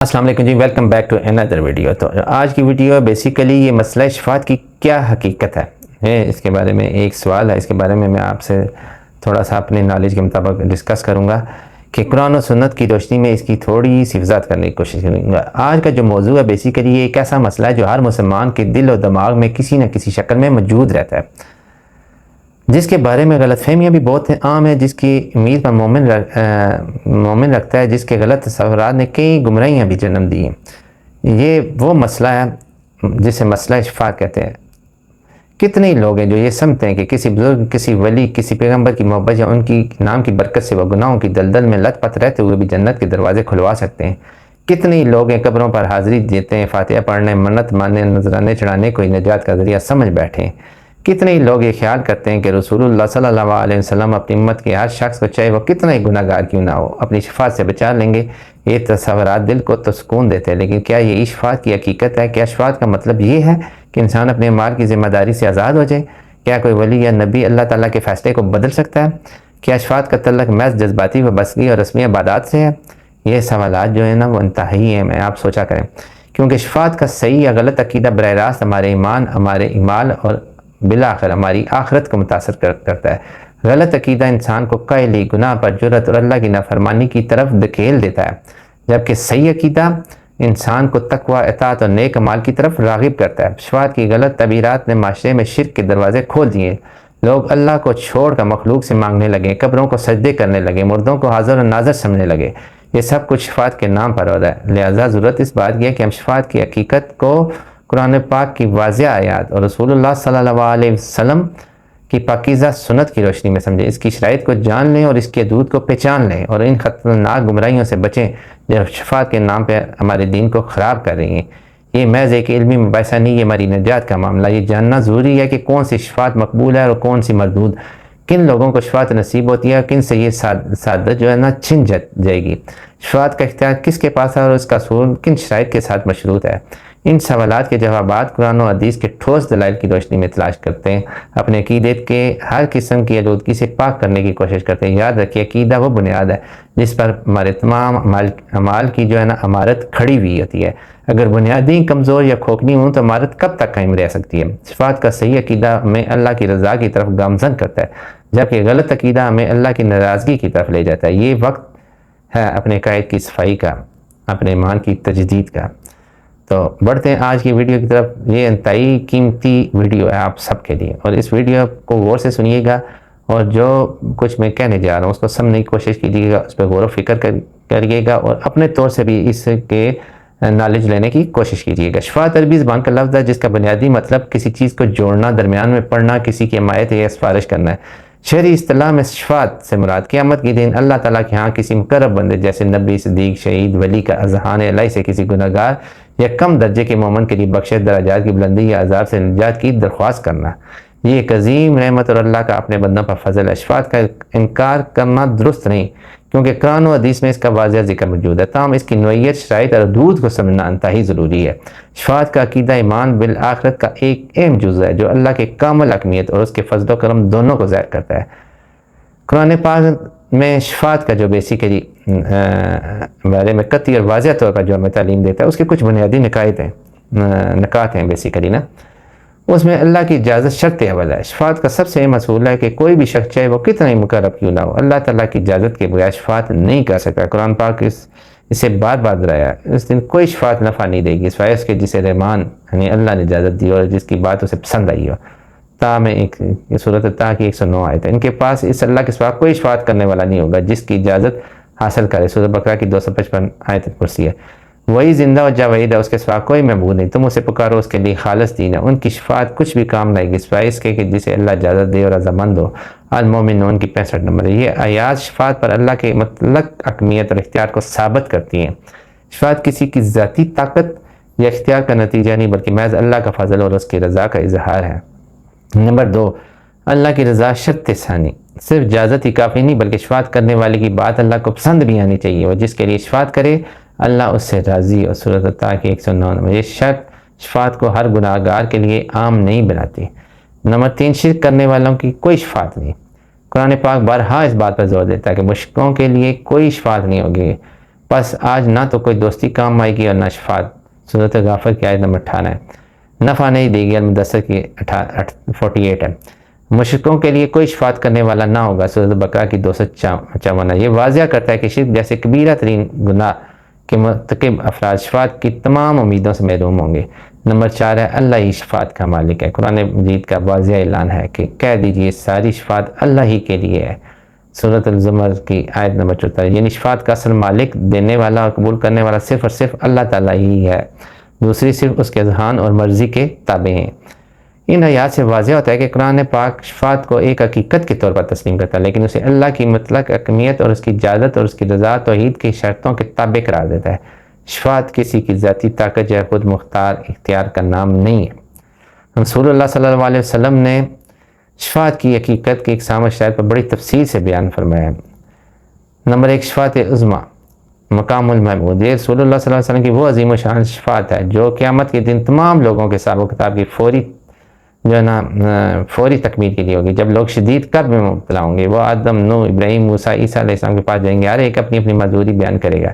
السلام علیکم ji, welcome back to اندر ویڈیو۔ تو آج کی ویڈیو بیسیکلی یہ مسئلہ شفاعت کی کیا حقیقت ہے، اس کے بارے میں ایک سوال ہے، اس کے بارے میں آپ سے تھوڑا سا اپنے نالج کے مطابق ڈسکس کروں گا کہ قرآن و سنت کی روشنی میں اس کی تھوڑی سی وضاحت کرنے کی کوشش کروں گا۔ آج کا جو موضوع ہے بیسیکلی یہ ایک ایسا مسئلہ ہے جو ہر مسلمان کے دل و دماغ میں کسی نہ کسی شکل میں موجود رہتا ہے، جس کے بارے میں غلط فہمیاں بھی بہت عام ہیں، جس کی امید پر مومن رکھتا ہے، جس کے غلط تصورات نے کئی گمراہیاں بھی جنم دی ہیں۔ یہ وہ مسئلہ ہے جسے مسئلہ شفاعت کہتے ہیں۔ کتنے لوگ ہیں جو یہ سمجھتے ہیں کہ کسی بزرگ، کسی ولی، کسی پیغمبر کی محبت یا ان کی نام کی برکت سے وہ گناہوں کی دلدل میں لت پت رہتے ہوئے بھی جنت کے دروازے کھلوا سکتے ہیں۔ کتنے لوگ ہیں قبروں پر حاضری دیتے ہیں، فاتحہ پڑھنے، منت ماننے، نذرانے چڑھانے کو نجات کا ذریعہ سمجھ بیٹھے ہیں۔ کتنے لوگ یہ خیال کرتے ہیں کہ رسول اللہ صلی اللہ علیہ وسلم اپنی امت کے ہر شخص کو، چاہے وہ کتنا ہی گناہ گار کیوں نہ ہو، اپنی شفاعت سے بچا لیں گے۔ یہ تصورات دل کو تو سکون دیتے ہیں، لیکن کیا یہ شفاعت کی حقیقت ہے؟ کیا شفاعت کا مطلب یہ ہے کہ انسان اپنے اعمال کی ذمہ داری سے آزاد ہو جائے؟ کیا کوئی ولی یا نبی اللہ تعالیٰ کے فیصلے کو بدل سکتا ہے؟ کیا شفاعت کا تعلق محض جذباتی وابستگی اور رسمی عبادات سے ہے؟ یہ سوالات جو ہیں نا وہ انتہائی ہیں، میں آپ سوچا کریں، کیونکہ شفاعت کا صحیح یا غلط عقیدہ براہ راست ہمارے ایمان، ہمارے اعمال اور بالآخر ہماری آخرت کو متاثر کرتا ہے۔ غلط عقیدہ انسان کو کائلی، گناہ پر جرأت اور اللہ کی نافرمانی کی طرف دھکیل دیتا ہے، جبکہ صحیح عقیدہ انسان کو تقوی، اطاعت اور نیک اعمال کی طرف راغب کرتا ہے۔ شفاعت کی غلط تعبیرات نے معاشرے میں شرک کے دروازے کھول دیے۔ لوگ اللہ کو چھوڑ کر مخلوق سے مانگنے لگے، قبروں کو سجدے کرنے لگے، مردوں کو حاضر و ناظر سمجھنے لگے۔ یہ سب کچھ شفاعت کے نام پر ہو رہا ہے۔ لہٰذا ضرورت اس بات کی ہے کہ ہم شفاعت کی حقیقت کو قرآن پاک کی واضح آیات اور رسول اللہ صلی اللہ علیہ وسلم کی پاکیزہ سنت کی روشنی میں سمجھیں، اس کی شرائط کو جان لیں اور اس کے حدود کو پہچان لیں، اور ان خطرناک گمراہیوں سے بچیں جو شفاعت کے نام پہ ہمارے دین کو خراب کر رہی ہیں۔ یہ محض ایک علمی مباحثہ نہیں، یہ ہماری نجات کا معاملہ۔ یہ جاننا ضروری ہے کہ کون سی شفاعت مقبول ہے اور کون سی مردود، کن لوگوں کو شفاعت نصیب ہوتی ہے اور کن سے یہ سعادت جو ہے نا چھن جائے گی۔ شفاعت کا اختیار کس کے پاس ہے اور اس کا حصول کن شرائط کے ساتھ مشروط ہے؟ ان سوالات کے جوابات قرآن و حدیث کے ٹھوس دلائل کی روشنی میں تلاش کرتے ہیں، اپنے عقیدے کے ہر قسم کی آلودگی سے پاک کرنے کی کوشش کرتے ہیں۔ یاد رکھیے، عقیدہ وہ بنیاد ہے جس پر ہمارے تمام اعمال کی جو ہے نا عمارت کھڑی ہوئی ہوتی ہے۔ اگر بنیادیں کمزور یا کھوکھلی ہوں تو عمارت کب تک قائم رہ سکتی ہے؟ شفاعت کا صحیح عقیدہ ہمیں اللہ کی رضا کی طرف گامزن کرتا ہے، جبکہ غلط عقیدہ ہمیں اللہ کی ناراضگی کی طرف لے جاتا ہے۔ یہ وقت ہے اپنے قائد کی صفائی کا، اپنے ایمان کی تجدید کا۔ تو بڑھتے ہیں آج کی ویڈیو کی طرف۔ یہ انتہائی قیمتی ویڈیو ہے آپ سب کے لیے، اور اس ویڈیو کو غور سے سنیے گا، اور جو کچھ میں کہنے جا رہا ہوں اس کو سمجھنے کی کوشش کیجیے گا، اس پہ غور و فکر کریے گا، اور اپنے طور سے بھی اس کے نالج لینے کی کوشش کیجیے گا۔ شفاعت عربی زبان کا لفظ ہے جس کا بنیادی مطلب کسی چیز کو جوڑنا، درمیان میں پڑھنا، کسی کی حمایت یا سفارش کرنا ہے۔ شرعی اصطلاح میں شفاعت سے مراد قیامت کے دن اللہ تعالیٰ کے ہاں کسی مقرب بندے جیسے نبی، صدیق، شہید، ولی کا اذہان الہی سے کسی گناہ گار یا کم درجے کے مومن کے لیے بخشش، درجات کی بلندی یا عذاب سے نجات کی درخواست کرنا۔ یہ ایک عظیم نعمت اور اللہ کا اپنے بندوں پر فضل ہے۔ شفاعت کا انکار کرنا درست نہیں، کیونکہ قرآن و حدیث میں اس کا واضح ذکر موجود ہے، تاہم اس کی نوعیت، شرائط اور حدود کو سمجھنا انتہائی ضروری ہے۔ شفاعت کا عقیدہ ایمان بالآخرت کا ایک اہم جزء ہے جو اللہ کے کامل حکمیت اور اس کے فضل و کرم دونوں کو ظاہر کرتا ہے۔ قرآن پاک میں شفاعت کا جو بیسیکلی بارے میں قطعی اور واضح طور پر جو ہمیں تعلیم دیتا ہے، اس کے کچھ بنیادی نکات ہیں بیسیکلی نا۔ اس میں اللہ کی اجازت شرط اول ہے۔ شفاعت کا سب سے اہم اصول ہے کہ کوئی بھی شخص چاہے وہ کتنا ہی مقرب کیوں نہ ہو، اللہ تعالیٰ کی اجازت کے بغیر شفاعت نہیں کر سکتا۔ قرآن پاک اسے بار بار دہرایا، اس دن کوئی شفاعت نفع نہیں دے گی سوائے اس کے جسے رحمان یعنی اللہ نے اجازت دی اور جس کی بات اسے پسند آئی ہو۔ میں یہ صورت تا کی 109 آیت ہے۔ ان کے پاس اس اللہ کے سوا کوئی شفاعت کرنے والا نہیں ہوگا جس کی اجازت حاصل کرے۔ سورۃ بقرہ کی 255 آیت کرسی ہے۔ وہی زندہ اور جاوید ہے، اس کے سوا کوئی معبود نہیں، تم اسے پکارو، اس کے لیے خالص دین ہے۔ ان کی شفاعت کچھ بھی کام لائے گی سوائے اس کے کہ جسے اللہ اجازت دے اور رضامند ہو۔ المومنون کی 65 نمبر ہے۔ یہ آیات شفاعت پر اللہ کے مطلق حکمیت اور اختیار کو ثابت کرتی ہیں۔ شفاعت کسی کی ذاتی طاقت یا اختیار کا نتیجہ نہیں، بلکہ محض اللہ کا فضل اور اس کی رضا کا اظہار ہے۔ نمبر 2، اللہ کی رضا شرط ثانی۔ صرف اجازت ہی کافی نہیں، بلکہ شفاعت کرنے والے کی بات اللہ کو پسند بھی آنی چاہیے، اور جس کے لیے شفاعت کرے اللہ اس سے راضی ہو۔ سورۃ الطاع کی 109 نمبر۔ یہ شرط شفاعت کو ہر گناہ گار کے لیے عام نہیں بناتی۔ نمبر 3، شرک کرنے والوں کی کوئی شفاعت نہیں۔ قرآن پاک بارہا اس بات پر زور دیتا ہے کہ مشرکوں کے لیے کوئی شفاعت نہیں ہوگی۔ بس آج نہ تو کوئی دوستی کام آئے گی اور نہ شفاعت۔ سورۃ غافر کی آیت نمبر 18 ہے۔ نفع نہیں دے گی، المدثر کی 48 ہے۔ مشرکوں کے لیے کوئی شفاعت کرنے والا نہ ہوگا، سورۃ بقرہ کی 254 ہے۔ یہ واضح کرتا ہے کہ شرک جیسے کبیرہ ترین گناہ کے مرتکب افراد شفاعت کی تمام امیدوں سے محروم ہوں گے۔ نمبر 4 ہے اللہ ہی شفاعت کا مالک ہے۔ قرآن مجید کا واضح اعلان ہے کہ کہہ دیجئے ساری شفاعت اللہ ہی کے لیے ہے، سورۃ الزمر کی آیت نمبر 44۔ یعنی شفاعت کا اصل مالک، دینے والا اور قبول کرنے والا صرف اور صرف اللہ تعالیٰ ہی ہے، دوسری صرف اس کے اذہان اور مرضی کے تابع ہیں۔ ان آیات سے واضح ہوتا ہے کہ قرآن پاک شفاعت کو ایک حقیقت کے طور پر تسلیم کرتا ہے، لیکن اسے اللہ کی مطلق حکمیت اور اس کی اجازت اور اس کی رضا توحید کی شرطوں کے تابع قرار دیتا ہے۔ شفاعت کسی کی ذاتی طاقت یا خود مختار اختیار کا نام نہیں ہے۔ رسول اللہ صلی اللہ علیہ وسلم نے شفاعت کی حقیقت کی اقسام و شرائط پر بڑی تفصیل سے بیان فرمایا ہے۔ نمبر 1، شفاعت عظمیٰ، مقام المحمود۔ یہ رسول اللہ صلی اللہ علیہ وسلم کی وہ عظیم و شان شفاعت ہے جو قیامت کے دن تمام لوگوں کے حساب و کتاب کی فوری تکمیل کے لیے ہوگی۔ جب لوگ شدید کرب میں مبتلا ہوں گے، وہ آدم، نوح، ابراہیم، موسیٰ، عیسیٰ علیہ السلام کے پاس جائیں گے، ہر ایک اپنی اپنی معذوری بیان کرے گا،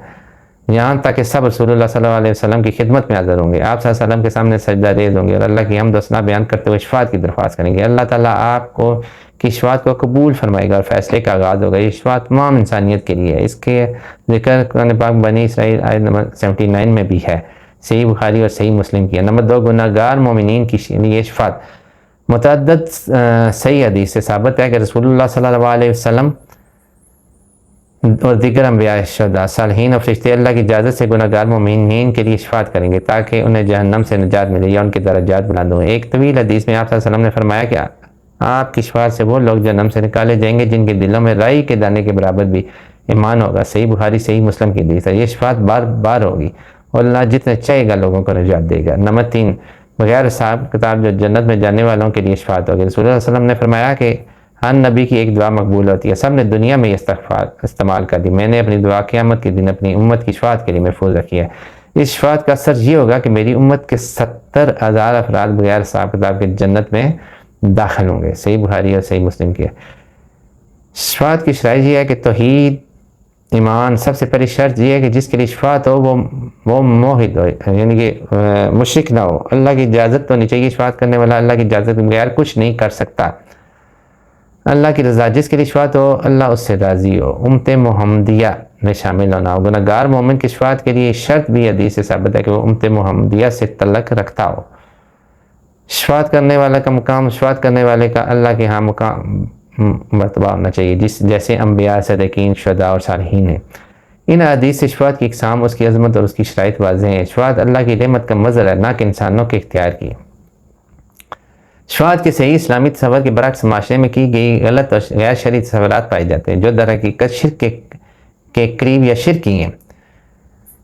یہاں تک کہ سب رسول اللہ صلی اللہ علیہ وسلم کی خدمت میں حاضر ہوں گے۔ آپ صلی اللہ علیہ وسلم کے سامنے سجدہ ریز ہوں گے اور اللہ کی حمد و ثنا بیان کرتے ہوئے شفاعت کی درخواست کریں گے۔ اللہ تعالیٰ آپ کو کی شفاعت کو قبول فرمائے گا اور فیصلے کا آغاز ہوگا۔ یہ شفاعت تمام انسانیت کے لیے ہے۔ اس کے ذکر قرآن پاک بنی اسرائیل آیت نمبر 79 میں بھی ہے، صحیح بخاری اور صحیح مسلم کی ہے۔ نمبر 2، گناہ گار مومنین کی یہ شفاعت۔ متعدد صحیح حدیث سے ثابت ہے کہ رسول اللہ صلی اللہ علیہ وسلم اور دیگر انبیاء، شہداء، صالحین اور فرشتے اللہ کی اجازت سے گناہ گار مومنین کے لیے شفاعت کریں گے تاکہ انہیں جہنم سے نجات ملے یا ان کے درجات بلند ہوں۔ ایک طویل حدیث میں آپ صلی اللہ علیہ وسلم نے فرمایا کہ آپ کی شفاعت سے وہ لوگ جہنم سے نکالے جائیں گے جن کے دلوں میں رائی کے دانے کے برابر بھی ایمان ہوگا، صحیح بخاری صحیح مسلم کی حدیث ہے۔ یہ شفاعت بار بار ہوگی اور اللہ جتنے چاہے گا لوگوں کو نجات دے گا۔ نمبر 3، بغیر حساب کتاب جو جنت میں جانے والوں کے لیے شفاعت ہوگی۔ رسول اللہ صلی اللہ علیہ وسلم نے فرمایا کہ ہر نبی کی ایک دعا مقبول ہوتی ہے، سب نے دنیا میں استعمال کر دی، میں نے اپنی دعا قیامت کے دن اپنی امت کی شفاعت کے لیے محفوظ رکھی ہے۔ اس شفاعت کا اثر یہ ہوگا کہ میری امت کے 70,000 افراد بغیر حساب کتاب کے جنت میں داخل ہوں گے، صحیح بخاری اور صحیح مسلم کی ہے۔ شفاعت کی شرائط یہ ہے کہ توحید، ایمان، سب سے پہلی شرط یہ ہے کہ جس کے لیے شفاعت ہو وہ موحد ہو، یعنی کہ مشرک نہ ہو۔ اللہ کی اجازت تو ہونی چاہیے، شفاعت کرنے والا اللہ کی اجازت کے بغیر کچھ نہیں کر سکتا۔ اللہ کی رضا، جس کے لیے شفاعت ہو اللہ اس سے راضی ہو، امت محمدیہ میں شامل ہونا ہو۔ گناہ گار مومن کی شفاعت کے لیے شرط بھی حدیث سے ثابت ہے کہ وہ امت محمدیہ سے تعلق رکھتا ہو۔ شفاعت کرنے والا کا مقام، شفاعت کرنے والے کا اللہ کے ہاں مقام مرتبہ ہونا چاہیے، جیسے انبیاء، صدیقین، شہداء اور صالحین ہیں۔ ان حدیث سے شفاعت کی اقسام، اس کی عظمت اور اس کی شرائط واضح ہیں۔ شفاعت اللہ کی نعمت کا مظہر ہے، نہ کہ انسانوں کے اختیار کی۔ شفاعت کے صحیح اسلامی تصور کے برعکس معاشرے میں کی گئی غلط اور غیر شرعی تصورات پائے جاتے ہیں جو در حقیقت شرک کے قریب یا شرکی ہیں۔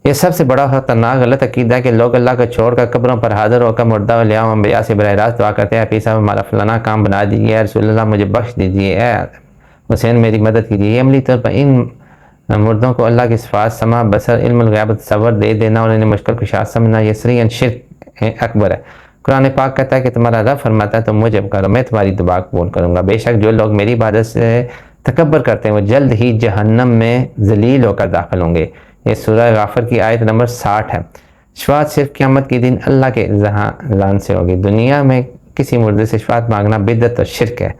یہ سب سے بڑا خطرناک غلط عقیدہ ہے کہ لوگ اللہ کو چھوڑ کر قبروں پر حاضر ہو کر مردہ اولیاء و انبیاء سے براہ راست دعا کرتے ہیں، حفیظ صاحب ہمارا فلانا کام بنا دیجیے، اے رسول اللہ مجھے بخش دیجیے، اے حسین میری مدد کیجیے۔ یہ عملی طور پر ان مردوں کو اللہ کی صفات، سماع، بصر، علم الغیب، تصور دے دینا اور انہیں مشکل کشا سمجھنا، یہ سریعاً شرک اکبر ہے۔ قرآن پاک کہتا ہے کہ تمہارا رب فرماتا ہے تم مجھے پکارو میں تمہاری دعا قبول کروں گا۔ بے شک جو لوگ میری عبادت سے تکبر کرتے ہیں وہ جلد ہی جہنم میں ذلیل ہو کر داخل ہوں گے۔ یہ سورہ غافر کی آیت نمبر 60 ہے۔ شفاعت صرف قیامت کے دن اللہ کے اذن سے ہوگی۔ دنیا میں کسی مردے سے شفاعت مانگنا بدعت اور شرک ہے۔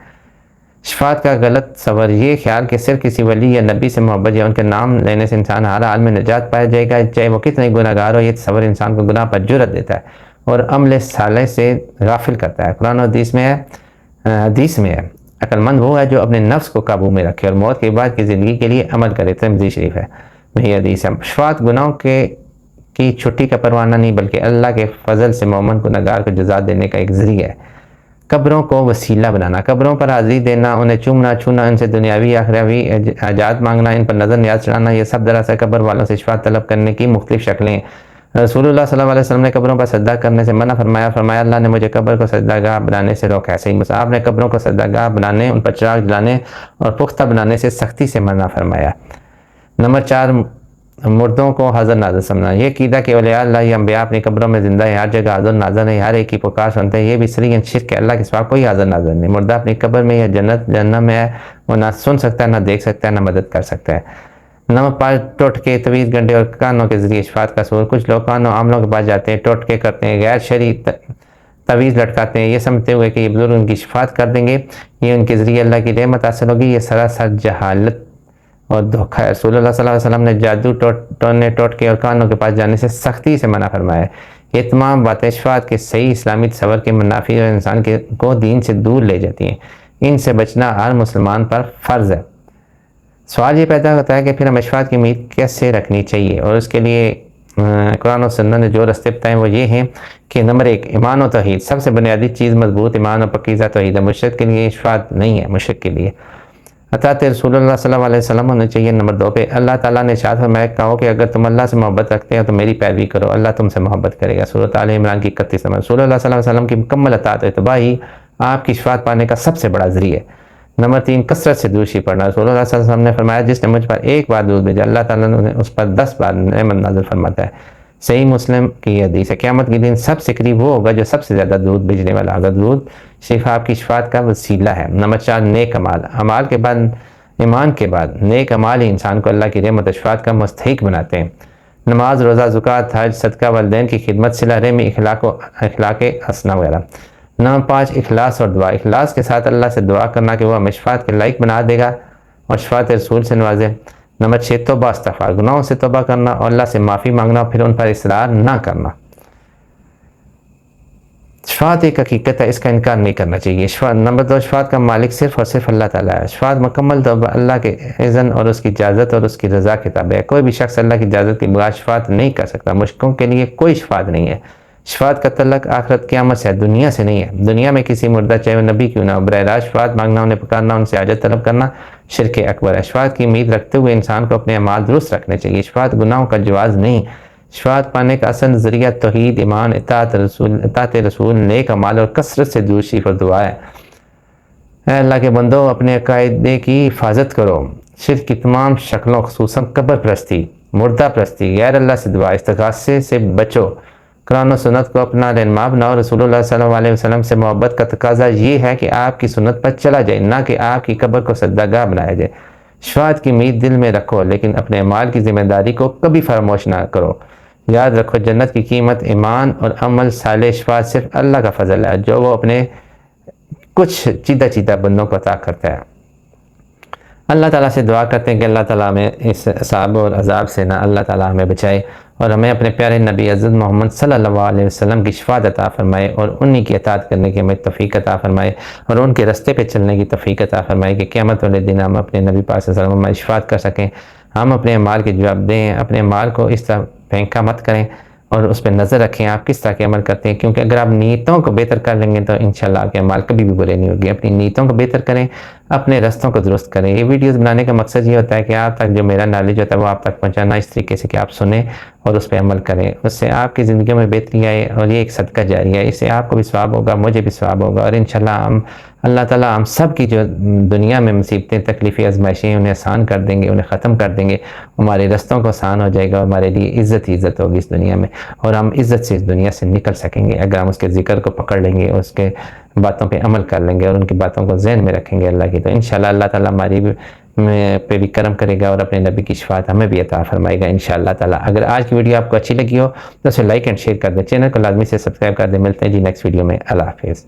شفاعت کا غلط تصور، یہ خیال کہ صرف کسی ولی یا نبی سے محبت یا ان کے نام لینے سے انسان ہر حال میں نجات پایا جائے گا چاہے وہ کتنے گناہ گار ہو، یہ تصور انسان کو گناہ پر جرأت دیتا ہے اور عمل صالح سے غافل کرتا ہے۔ قرآن و حدیث میں ہے عقل مند وہ ہے جو اپنے نفس کو قابو میں رکھے اور موت کے بعد کی زندگی کے لیے عمل کرے۔ ترمذی شریف ہے وہی حدیث ہے۔ شفاعت گناہوں کی چھٹی کا پروانہ نہیں بلکہ اللہ کے فضل سے مومن کو گناہگار کو جزا دینے کا ایک ذریعہ ہے۔ قبروں کو وسیلہ بنانا، قبروں پر حاضری دینا، انہیں چومنا چھونا، ان سے دنیاوی آخروی حاجات مانگنا، ان پر نظر نیاز چڑھانا، یہ سب دراصل قبر والوں سے شفاعت طلب کرنے کی مختلف شکلیں ہیں۔ رسول اللہ صلی اللہ علیہ وسلم نے قبروں پر سجدہ کرنے سے منع فرمایا اللہ نے مجھے قبر کو سجدہ گاہ بنانے سے روکا ہے۔ صحیح مسلم، آپ نے قبروں کو سجدہ گاہ بنانے، ان پر چراغ جلانے اور پختہ بنانے سے سختی سے منع فرمایا۔ نمبر 4، مردوں کو حاضر ناظر سمجھنا، یہ عقیدہ کہ اولیاء اللہ یا انبیاء اپنی قبروں میں زندہ ہے، ہر جگہ حاضر ناظر ہے، ہر ایک کی پکار سنتے ہیں، یہ بھی سریعاً شرک ہے۔ اللہ کے سوا کوئی حاضر ناظر نہیں۔ مردہ اپنی قبر میں یا جنت جہنم میں ہے، وہ نہ سن سکتا ہے، نہ دیکھ سکتا ہے، نہ مدد کر سکتا ہے۔ نمبر 5 ٹوٹکے، طویل گنڈے اور کانوں کے ذریعے شفاعت کا اصول۔ کچھ لوگ کانوں عاملوں کے پاس جاتے ہیں، ٹوٹکے کرتے ہیں، غیر شرعی تویز لٹکاتے ہیں، یہ سمجھتے ہوئے کہ یہ بزرگ ان کی شفاعت کر دیں گے، یہ ان کے ذریعے اللہ کی رحمت حاصل ہوگی۔ یہ سراسر جہالت اور دھوکہ ہے۔ رسول اللہ صلی اللہ علیہ وسلم نے جادو، ٹونے، ٹوٹکے اور کانوں کے پاس جانے سے سختی سے منع فرمایا ہے۔ یہ تمام باتیں شفاعت کے صحیح اسلامی تصور کے منافی اور انسان کو دین سے دور لے جاتی ہیں۔ ان سے بچنا ہر مسلمان پر فرض ہے۔ سوال یہ پیدا ہوتا ہے کہ پھر ہمیں شفاعت کی امید کیسے رکھنی چاہیے، اور اس کے لیے قرآن و سنت نے جو راستے بتائے وہ یہ ہیں کہ نمبر 1 ایمان و توحید، سب سے بنیادی چیز مضبوط ایمان و پکیزہ توحید ہے۔ مشرک کے لیے شفاعت نہیں ہے، مشرک کے لیے اطاعت رسول اللہ صلی اللہ علیہ وسلم ہونا چاہیے۔ نمبر 2 پہ اللہ تعالیٰ نے ارشاد فرمایا، کہو کہ اگر تم اللہ سے محبت رکھتے ہو تو میری پیروی کرو، اللہ تم سے محبت کرے گا۔ سورۃ آل عمران کی 31 نمبر۔ رسول اللہ صلی اللہ علیہ وسلم کی مکمل اطاعت و اتباع ہی آپ کی شفاعت پانے کا سب سے بڑا ذریعہ ہے۔ نمبر 3 کثرت سے درود شریف پڑھنا۔ رسول اللہ صلی اللہ علیہ وسلم نے فرمایا، جس نے مجھ پر ایک بار درود بھیجا اللہ تعالیٰ نے اس پر 10 بار نعمت نازل فرماتا ہے۔ صحیح مسلم کی حدیث ہے، قیامت کے دن سب سے قریب وہ ہوگا جو سب سے زیادہ درود بھیجنے والا ہوگا۔ درود شریف آپ کی شفاعت کا وسیلہ ہے۔ نمبر 4 نیک اعمال کے بعد ایمان کے بعد نیک اعمال ہی انسان کو اللہ کی رحمت و شفاعت کا مستحق بناتے ہیں۔ نماز، روزہ، زکوٰۃ، حج، صدقہ، والدین کی خدمت، صلہ رحمی، اخلاق حسنہ وغیرہ۔ نمبر 5 اخلاص اور دعا، اخلاص کے ساتھ اللہ سے دعا کرنا کہ وہ ہمیں شفاعت کے لائق بنا دے گا اور شفاعت رسول سے نوازے۔ نمبر 6 توبہ استغفار، گناہوں سے توبہ کرنا اور اللہ سے معافی مانگنا، پھر ان پر اصرار نہ کرنا۔ شفاعت ایک حقیقت ہے، اس کا انکار نہیں کرنا چاہیے۔ نمبر 2 شفاعت کا مالک صرف اور صرف اللہ تعالیٰ ہے۔ شفاعت مکمل طور پر اللہ کے اذن اور اس کی اجازت اور اس کی رضا کے تابع ہے۔ کوئی بھی شخص اللہ کی اجازت کے بغیر شفاعت نہیں کر سکتا۔ مشرکوں کے لیے کوئی شفاعت نہیں ہے۔ شفاعت کا تعلق آخرت قیامت سے ہے، دنیا سے نہیں ہے۔ دنیا میں کسی مردہ چاہے وہ نبی کیوں نہ ہو، براہ راست شفاعت مانگنا، انہیں پکارنا، ان سے حاجت طلب کرنا شرک اکبر ہے۔ شفاعت کی امید رکھتے ہوئے انسان کو اپنے اعمال درست رکھنے چاہیے۔ شفاعت گناہوں کا جواز نہیں۔ شفاعت پانے کا اصل ذریعہ توحید، ایمان، اطاعت رسول، نیک اعمال اور کثرت سے درود شریف اور دعا ہے۔ اے اللہ کے بندو، اپنے عقائدے کی حفاظت کرو۔ شرک کی تمام شکلوں خصوصاً قبر پرستی، مردہ پرستی، غیر اللہ سے دعا، استغاثے سے بچو۔ قرآن و سنت کو اپنا رہنما بناؤ۔ رسول اللہ صلی اللہ علیہ وسلم سے محبت کا تقاضا یہ ہے کہ آپ کی سنت پر چلا جائے، نہ کہ آپ کی قبر کو سجدہ بنایا جائے۔ شفاعت کی امید دل میں رکھو، لیکن اپنے اعمال کی ذمہ داری کو کبھی فراموش نہ کرو۔ یاد رکھو، جنت کی قیمت ایمان اور عمل صالح، شفاعت صرف اللہ کا فضل ہے جو وہ اپنے کچھ چیدہ بندوں کو عطا کرتا ہے۔ اللہ تعالیٰ سے دعا کرتے ہیں کہ اللہ تعالیٰ ہمیں اس عذاب اور عذاب سے نہ اللہ تعالیٰ ہمیں بچائے اور ہمیں اپنے پیارے نبی حضرت محمد صلی اللہ علیہ وسلم کی شفاعت عطا فرمائے اور انہی کی اطاعت کرنے کی ہمیں توفیق عطا فرمائے اور ان کے رستے پہ چلنے کی توفیق عطا فرمائے کہ قیامت والے دن ہم اپنے نبی پاک صلی اللہ علیہ وسلم میں شفاعت کر سکیں۔ ہم اپنے اعمال کے جواب دیں، اپنے اعمال کو اس طرح پھینکا مت کریں اور اس پہ نظر رکھیں آپ کس طرح کے عمل کرتے ہیں، کیونکہ اگر آپ نیتوں کو بہتر کر لیں گے تو انشاءاللہ آپ کے اعمال کبھی بھی برے نہیں ہوگی۔ اپنی نیتوں کو بہتر کریں، اپنے رستوں کو درست کریں۔ یہ ویڈیوز بنانے کا مقصد یہ ہوتا ہے کہ آپ تک جو میرا نالج ہوتا ہے وہ آپ تک پہنچانا اس طریقے سے کہ آپ سنیں اور اس پہ عمل کریں، اس سے آپ کی زندگیوں میں بہتری آئے اور یہ ایک صدقہ جاریہ ہے۔ اس سے آپ کو بھی ثواب ہوگا، مجھے بھی ثواب ہوگا اور انشاءاللہ اللہ تعالیٰ ہم سب کی جو دنیا میں مصیبتیں، تکلیفیں، آزمائشیں انہیں آسان کر دیں گے، انہیں ختم کر دیں گے، ہمارے رستوں کو آسان ہو جائے گا اور ہمارے لیے عزت ہی عزت ہوگی اس دنیا میں اور ہم عزت سے اس دنیا سے نکل سکیں گے اگر ہم اس کے ذکر کو پکڑ لیں گے، اس کے باتوں پہ عمل کر لیں گے اور ان کی باتوں کو ذہن میں رکھیں گے اللہ کی، تو انشاءاللہ اللہ تعالیٰ ہماری پہ بھی کرم کرے گا اور اپنے نبی کی شفاعت ہمیں بھی عطا فرمائے گا انشاءاللہ تعالیٰ۔ اگر آج کی ویڈیو آپ کو اچھی لگی ہو تو اسے لائک اینڈ شیئر کر دیں، چینل کو لازمی سے سبسکرائب کر دیں۔ ملتے ہیں جی نیکسٹ ویڈیو میں، اللہ حافظ۔